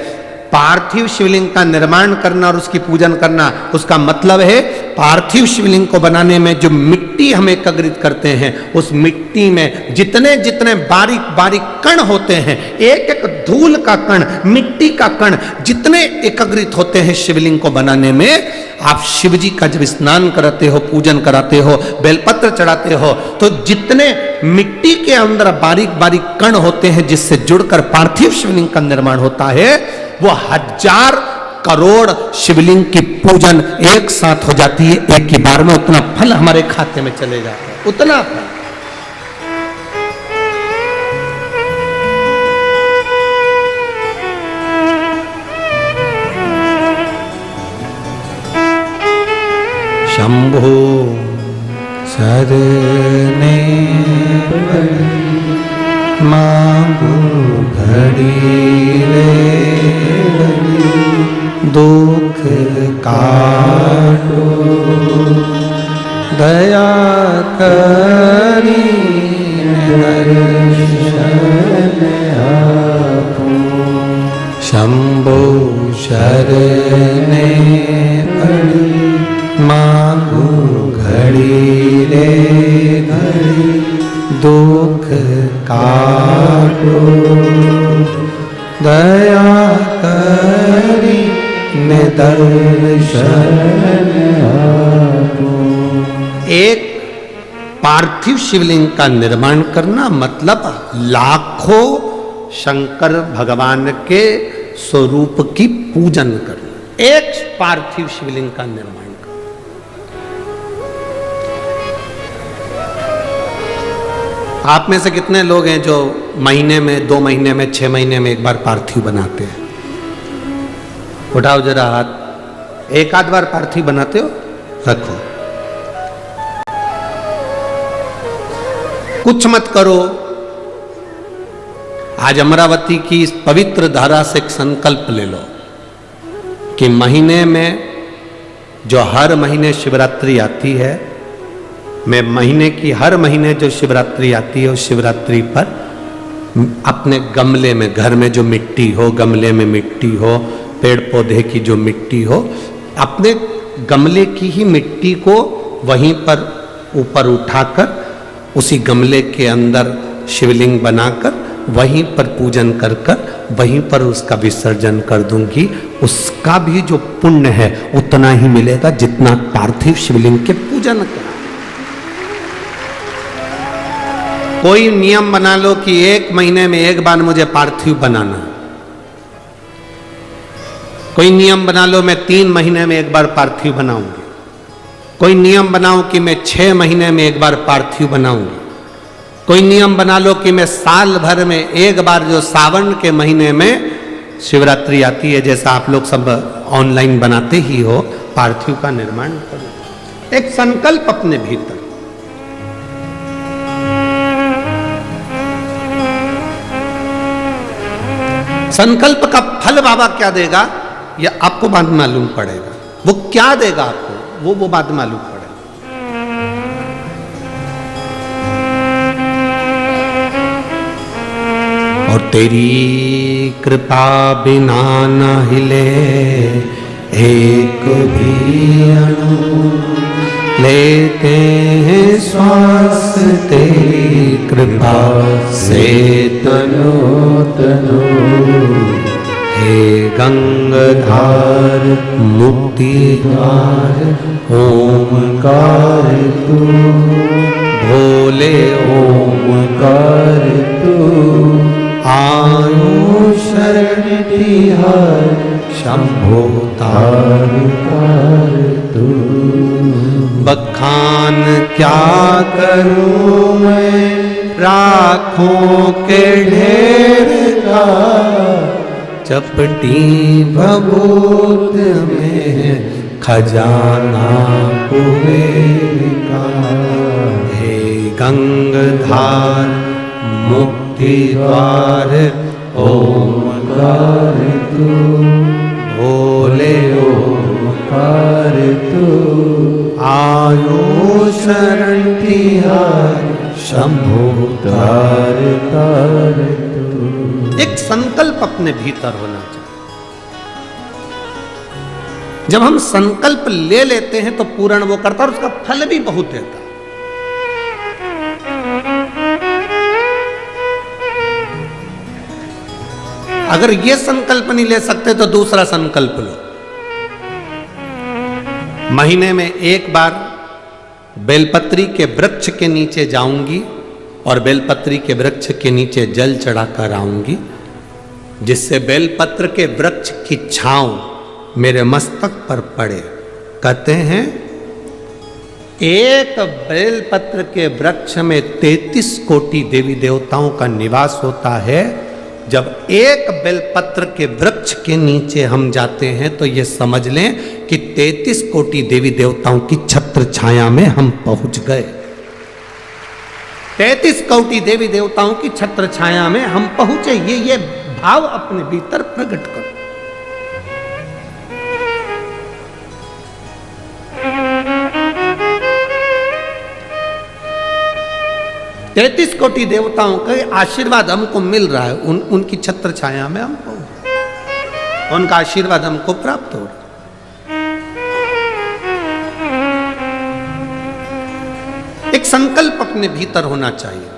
पार्थिव शिवलिंग का निर्माण करना और उसकी पूजन करना, उसका मतलब है पार्थिव शिवलिंग को बनाने में जो मिट्टी हम एकत्रित करते हैं, उस मिट्टी में जितने जितने बारीक बारीक कण होते हैं, एक एक धूल का कण, मिट्टी का कण जितने एकत्रित होते हैं शिवलिंग को बनाने में, आप शिव जी का जब स्नान कराते हो, पूजन कराते हो, बेलपत्र चढ़ाते हो, तो जितने मिट्टी के अंदर बारीक बारीक कण होते हैं जिससे जुड़कर पार्थिव शिवलिंग का निर्माण होता है, वो 1000 करोड़ शिवलिंग की पूजन एक साथ हो जाती है एक ही बार में। उतना फल हमारे खाते में चले जाता है, उतना फल। शंभो शरणे मांगू घड़ी रे, दुख काटो दया करी दर्शन आपो। शंभो शरणे पड़ी मांगू घड़ी रे घड़ी, दुख काटो दया करी दर्शन आपो। एक पार्थिव शिवलिंग का निर्माण करना मतलब लाखों शंकर भगवान के स्वरूप की पूजन करना, एक पार्थिव शिवलिंग का निर्माण करना। आप में से कितने लोग हैं जो महीने में, 2 महीने में, 6 महीने में एक बार पार्थिव बनाते हैं? उठाओ जरा हाथ। एक आध बार पार्थिव बनाते हो? रखो। कुछ मत करो। आज अमरावती की इस पवित्र धारा से एक संकल्प ले लो कि महीने में, जो हर महीने शिवरात्रि आती है, मैं महीने की हर महीने जो शिवरात्रि आती है उस शिवरात्रि पर अपने गमले में, घर में जो मिट्टी हो, गमले में मिट्टी हो, पेड़ पौधे की जो मिट्टी हो, अपने गमले की ही मिट्टी को वहीं पर ऊपर उठाकर उसी गमले के अंदर शिवलिंग बनाकर वहीं पर पूजन कर वहीं पर उसका विसर्जन कर दूंगी। उसका भी जो पुण्य है उतना ही मिलेगा जितना पार्थिव शिवलिंग के पूजन का। कोई नियम बना लो कि 1 महीने में एक बार मुझे पार्थिव बनाना। कोई नियम बना लो मैं 3 महीने में एक बार पार्थिव बनाऊंगी। कोई नियम बनाओ कि मैं 6 महीने में एक बार पार्थिव बनाऊंगी। कोई नियम बना लो कि मैं साल भर में एक बार, जो सावन के महीने में शिवरात्रि आती है, जैसा आप लोग सब ऑनलाइन बनाते ही हो, पार्थिव का निर्माण करो। एक संकल्प अपने भीतर। संकल्प का फल बाबा क्या देगा यह आपको बाद में मालूम पड़ेगा। वो क्या देगा आपको वो बाद में मालूम पड़ेगा। और तेरी कृपा बिना न हिले एक भी अणु, लेते हैं श्वास तेरी कृपा से तनो तनो। हे गंगाधार मुक्ति द्वार ओमकार तू, भोले ओमकार तू। आयो शरण तिहार शंभो तारकार तू। बखान क्या करूं मैं राखों के ढेर का, चपटी भभूत में खजाना कुबेर का। हे गंगाधार मुक्ति द्वार ओमकार तू, भोले ओमकार तू। आयो शरण तिहार शंभो तार तार तू। एक संकल्प अपने भीतर होना चाहिए। जब हम संकल्प ले लेते हैं तो पूर्ण वो करता है और उसका फल भी बहुत देता है। अगर ये संकल्प नहीं ले सकते तो दूसरा संकल्प लो। महीने में एक बार बेलपत्री के वृक्ष के नीचे जाऊंगी और बेलपत्री के वृक्ष के नीचे जल चढ़ाकर आऊंगी, जिससे बेलपत्र के वृक्ष की छांव मेरे मस्तक पर पड़े। कहते हैं एक बेलपत्र के वृक्ष में 33 कोटि देवी देवताओं का निवास होता है। जब एक बेलपत्र के वृक्ष के नीचे हम जाते हैं तो ये समझ लें कि 33 कोटि देवी देवताओं की छत्र छाया में हम पहुंच गए। 33 कोटि देवी देवताओं की छत्र छाया में हम पहुंचे। ये भाव अपने भीतर प्रकट करो। तैतीस कोटि देवताओं का आशीर्वाद हमको मिल रहा है। उनकी छत्र छाया में हमको, उनका आशीर्वाद हमको प्राप्त हो रहा है। एक संकल्प अपने भीतर होना चाहिए।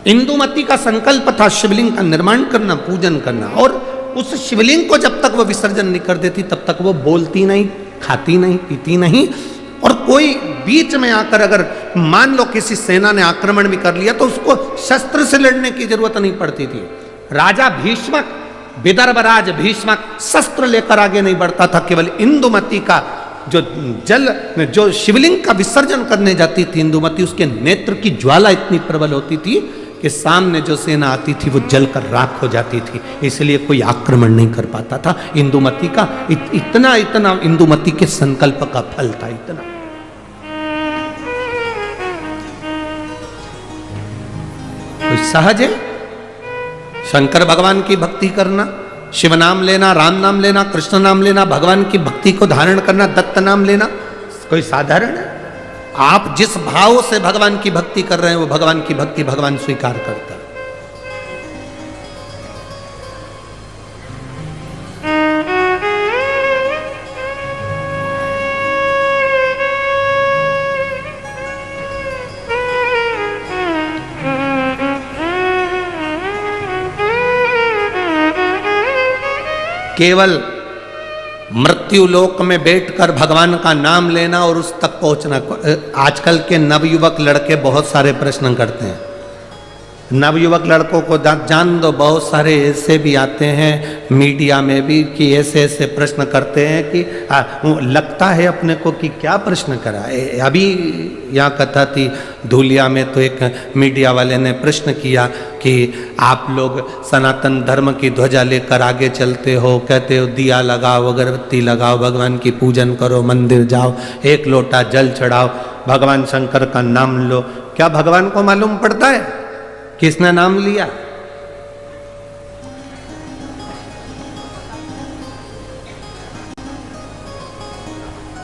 इंदुमती का संकल्प था शिवलिंग का निर्माण करना, पूजन करना, और उस शिवलिंग को जब तक वो विसर्जन नहीं कर देती तब तक वो बोलती नहीं, खाती नहीं, पीती नहीं। और कोई बीच में आकर अगर मान लो किसी सेना ने आक्रमण भी कर लिया तो उसको शस्त्र से लड़ने की जरूरत नहीं पड़ती थी। राजा भीष्मक विदर्भराज भीष्मक शस्त्र लेकर आगे नहीं बढ़ता था, केवल इंदुमती का जो शिवलिंग का विसर्जन करने जाती थी इंदुमती, उसके नेत्र की ज्वाला इतनी प्रबल होती थी कि सामने जो सेना आती थी वो जलकर राख हो जाती थी, इसलिए कोई आक्रमण नहीं कर पाता था। इंदुमती का इतना इंदुमती के संकल्प का फल था, इतना। कोई सहज है शंकर भगवान की भक्ति करना, शिव नाम लेना, राम नाम लेना, कृष्ण नाम लेना, भगवान की भक्ति को धारण करना, दत्त नाम लेना, कोई साधारण है? आप जिस भाव से भगवान की भक्ति कर रहे हैं वो भगवान की भक्ति भगवान स्वीकार करता है। केवल मृत्यु लोक में बैठकर भगवान का नाम लेना और उस तक पहुंचना। आजकल के नवयुवक लड़के बहुत सारे प्रश्न करते हैं। नवयुवक लड़कों को जान दो, बहुत सारे ऐसे भी आते हैं मीडिया में भी कि ऐसे ऐसे प्रश्न करते हैं कि लगता है अपने को कि क्या प्रश्न करा। अभी यहाँ कथा थी धूलिया में, तो एक मीडिया वाले ने प्रश्न किया कि आप लोग सनातन धर्म की ध्वजा लेकर आगे चलते हो, कहते हो दिया लगाओ, अगरबत्ती लगाओ, भगवान की पूजन करो, मंदिर जाओ, एक लोटा जल चढ़ाओ, भगवान शंकर का नाम लो। क्या भगवान को मालूम पड़ता है किसने नाम लिया?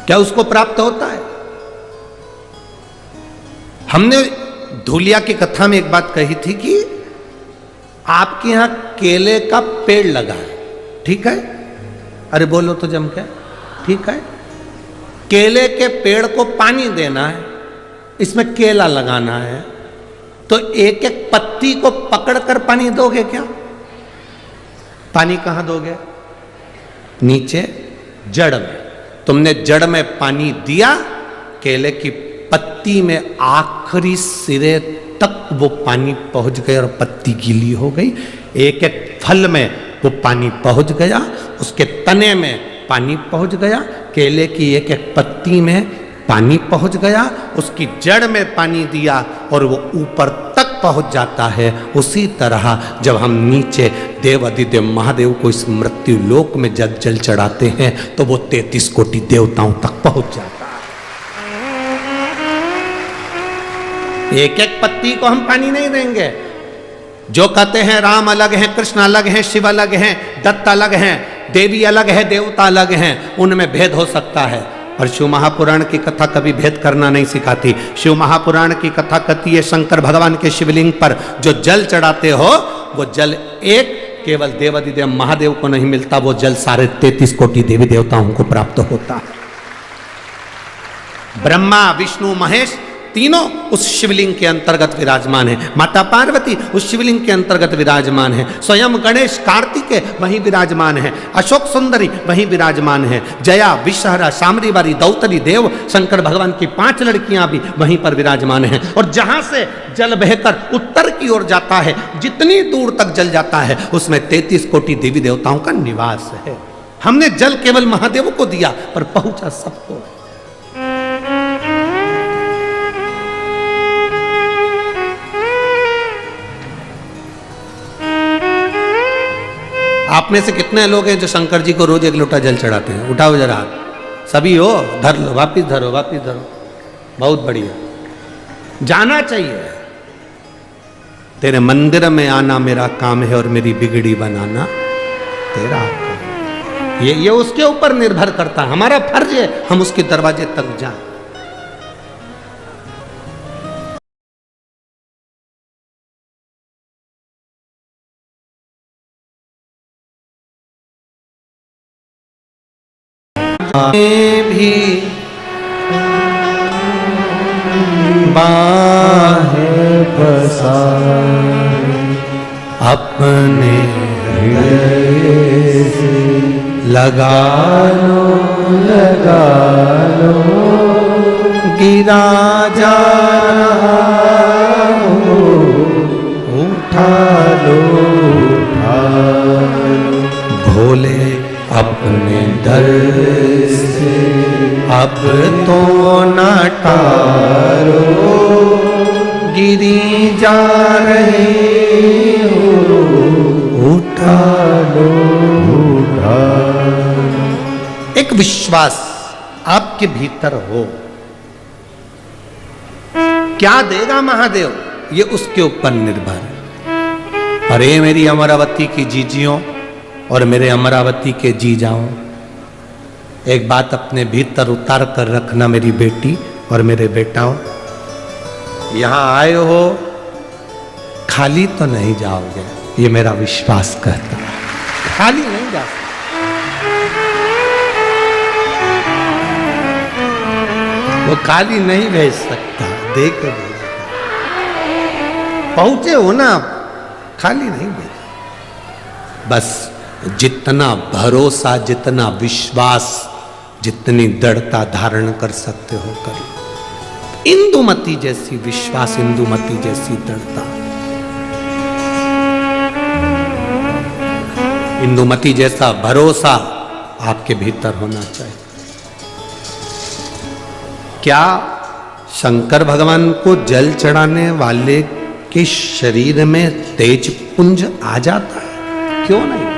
क्या उसको प्राप्त होता है? हमने धूलिया की कथा में एक बात कही थी कि आपके यहां केले का पेड़ लगा है, ठीक है? अरे बोलो तो जम के, ठीक है? केले के पेड़ को पानी देना है, इसमें केला लगाना है, तो एक एक पत्ती को पकड़कर पानी दोगे क्या? पानी कहां दोगे? नीचे जड़ में। तुमने जड़ में पानी दिया, केले की पत्ती में आखिरी सिरे तक वो पानी पहुंच गया और पत्ती गीली हो गई। एक एक फल में वो पानी पहुंच गया, उसके तने में पानी पहुंच गया, केले की एक एक पत्ती में पानी पहुंच गया, उसकी जड़ में पानी दिया और वो ऊपर तक पहुंच जाता है। उसी तरह जब हम नीचे देव अधिदेव महादेव को इस मृत्यु लोक में जब जल चढ़ाते हैं तो वो 33 कोटि देवताओं तक पहुंच जाता है। एक एक पत्ती को हम पानी नहीं देंगे। जो कहते हैं राम अलग है, कृष्ण अलग है, शिव अलग है, दत्त अलग है, देवी अलग है, देवता अलग हैं, उनमें भेद हो सकता है, और शिव महापुराण की कथा कभी भेद करना नहीं सिखाती। शिव महापुराण की कथा कहती है शंकर भगवान के शिवलिंग पर जो जल चढ़ाते हो वो जल एक केवल देवादिदेव महादेव को नहीं मिलता, वो जल सारे 33 कोटि देवी देवताओं को प्राप्त होता है। ब्रह्मा विष्णु महेश तीनों उस शिवलिंग के अंतर्गत विराजमान है। माता पार्वती उस शिवलिंग के अंतर्गत विराजमान है। स्वयं गणेश कार्तिकेय वहीं विराजमान है। अशोक सुंदरी वहीं विराजमान है। जया विषहरा सामरीवारी दौतरी देव शंकर भगवान की 5 लड़कियां भी वहीं पर विराजमान हैं। और जहां से जल बहकर उत्तर की ओर जाता है, जितनी दूर तक जल जाता है उसमें 33 कोटि देवी देवताओं का निवास है। हमने जल केवल महादेव को दिया पर पहुंचा सबको। आप में से कितने लोग हैं जो शंकर जी को रोज 1 लोटा जल चढ़ाते हैं? उठाओ जरा हाथ। सभी हो? धर लो, वापिस धरो, वापिस धरो। बहुत बढ़िया, जाना चाहिए। तेरे मंदिर में आना मेरा काम है और मेरी बिगड़ी बनाना तेरा काम है। ये उसके ऊपर निर्भर करता है। हमारा फर्ज है हम उसके दरवाजे तक जाएं। भी बाहें बसाए अपने हृदय से लगा लो गिरा जा उठा लो जा रहे हो, उठा लो, उठा। एक विश्वास आपके भीतर हो, क्या देगा महादेव ये उसके ऊपर निर्भर है। और ये मेरी अमरावती की जीजियों और मेरे अमरावती के जीजाओं, एक बात अपने भीतर उतार कर रखना मेरी बेटी और मेरे बेटाओं, यहां आए हो खाली तो नहीं जाओगे, ये मेरा विश्वास करता है। खाली नहीं जा सकते। वो खाली नहीं भेज सकता, देख के भेज। पहुंचे हो ना, खाली नहीं भेज। बस जितना भरोसा, जितना विश्वास, जितनी दृढ़ता धारण कर सकते हो कर लो। इंदुमती जैसी विश्वास, इंदुमती जैसी दृढ़ता, इंदुमती जैसा भरोसा आपके भीतर होना चाहिए। क्या शंकर भगवान को जल चढ़ाने वाले के शरीर में तेज पुंज आ जाता है? क्यों नहीं?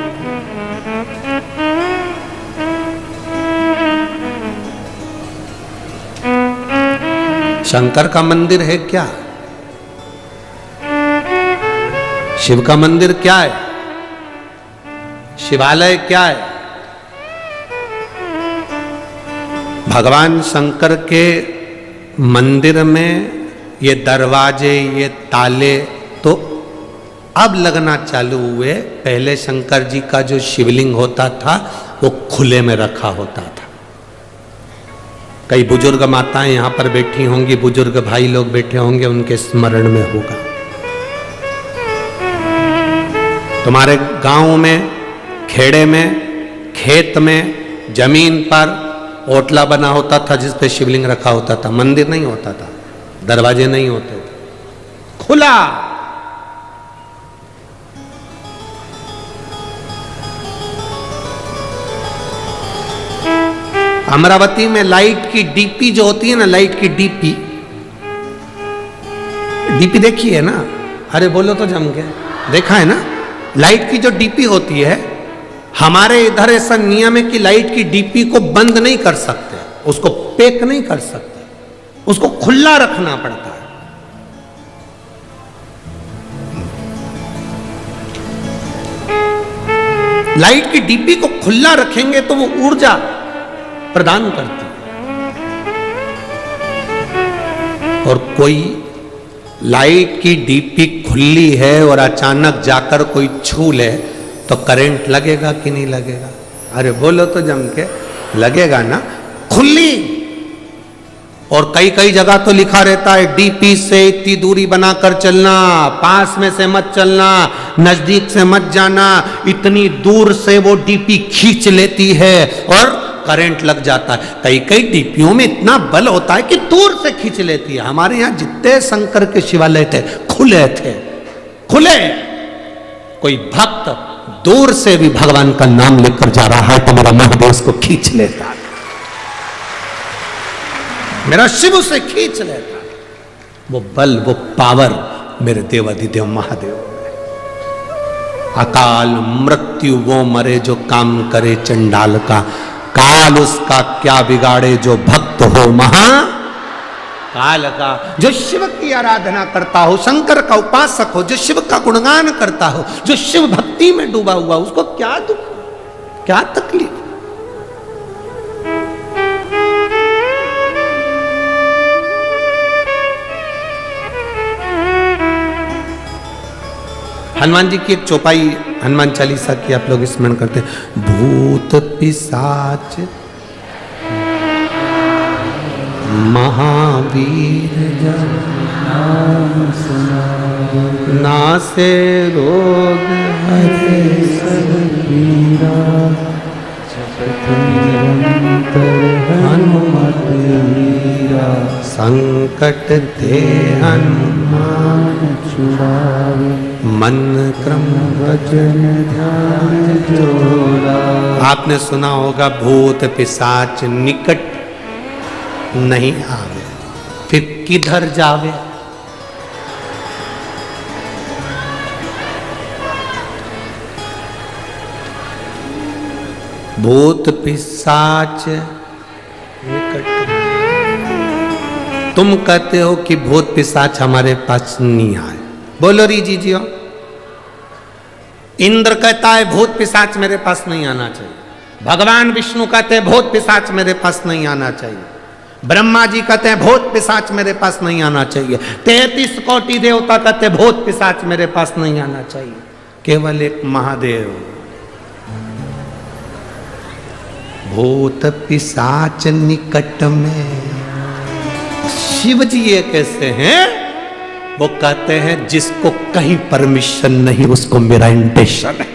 शंकर का मंदिर है क्या? शिव का मंदिर क्या है? शिवालय क्या है? भगवान शंकर के मंदिर में ये दरवाजे, ये ताले तो अब लगना चालू हुए। पहले शंकर जी का जो शिवलिंग होता था वो खुले में रखा होता था। कई बुजुर्ग माताएं यहां पर बैठी होंगी, बुजुर्ग भाई लोग बैठे होंगे, उनके स्मरण में होगा। तुम्हारे गांव में, खेड़े में, खेत में, जमीन पर ओटला बना होता था जिस पे शिवलिंग रखा होता था। मंदिर नहीं होता था, दरवाजे नहीं होते थे, खुला। अमरावती में लाइट की डीपी जो होती है ना, लाइट की डीपी, डीपी देखी है ना? अरे बोलो तो जम के, देखा है ना? लाइट की जो डीपी होती है, हमारे इधर ऐसा नियम है कि लाइट की डीपी को बंद नहीं कर सकते, उसको पैक नहीं कर सकते, उसको खुला रखना पड़ता है। लाइट की डीपी को खुला रखेंगे तो वो ऊर्जा प्रदान करती है। और कोई लाइट की डीपी खुली है और अचानक जाकर कोई छू ले तो करंट लगेगा कि नहीं लगेगा? अरे बोलो तो जम के, लगेगा ना। खुली, और कई कई जगह तो लिखा रहता है डीपी से इतनी दूरी बनाकर चलना, पास में से मत चलना, नजदीक से मत जाना, इतनी दूर से वो डीपी खींच लेती है और करंट लग जाता है। कई कई डीपियों में इतना बल होता है कि दूर से खींच लेती है। हमारे यहां जितने शंकर के शिवालय थे खुले थे, खुले। कोई भक्त दूर से भी भगवान का नाम लेकर जा रहा है तो मेरा महादेव उसको खींच लेता है, मेरा शिव उसे खींच लेता है। वो बल, वो पावर मेरे देवाधिदेव महादेव। अकाल मृत्यु वो मरे जो काम करे चंडाल का, काल उसका क्या बिगाड़े जो भक्त हो महा काल का। जो शिव की आराधना करता हो, शंकर का उपासक हो, जो शिव का गुणगान करता हो, जो शिव भक्ति में डूबा हुआ, उसको क्या दुख, क्या तकलीफ? हनुमान जी की एक चौपाई हनुमान चालीसा की आप लोग स्मरण करते हैं। भूत पिशाच महावीर नासे रोग हरे सब पीरा, हनुमत वीरा संकट ते हनुमान छुड़ावे, मन क्रम वचन ध्यान जोड़ा। आपने सुना होगा भूत पिशाच निकट नहीं आवे, फिर किधर जावे? भूत पिशाच निकट। तुम कहते हो कि भूत पिशाच हमारे पास नहीं आए, बोलो री जी जियो। इंद्र कहता है भूत पिशाच मेरे पास नहीं आना चाहिए, भगवान विष्णु कहते हैं भूत पिशाच मेरे पास नहीं आना चाहिए, ब्रह्मा जी कहते हैं भूत पिशाच मेरे पास नहीं आना चाहिए, 33 कोटि देवता कहते हैं भूत पिशाच मेरे पास नहीं आना चाहिए, केवल एक महादेव। भूत पिशाच निकट में। शिव जी ये कैसे हैं? वो कहते हैं जिसको कहीं परमिशन नहीं उसको मेरा इंटेंशन है।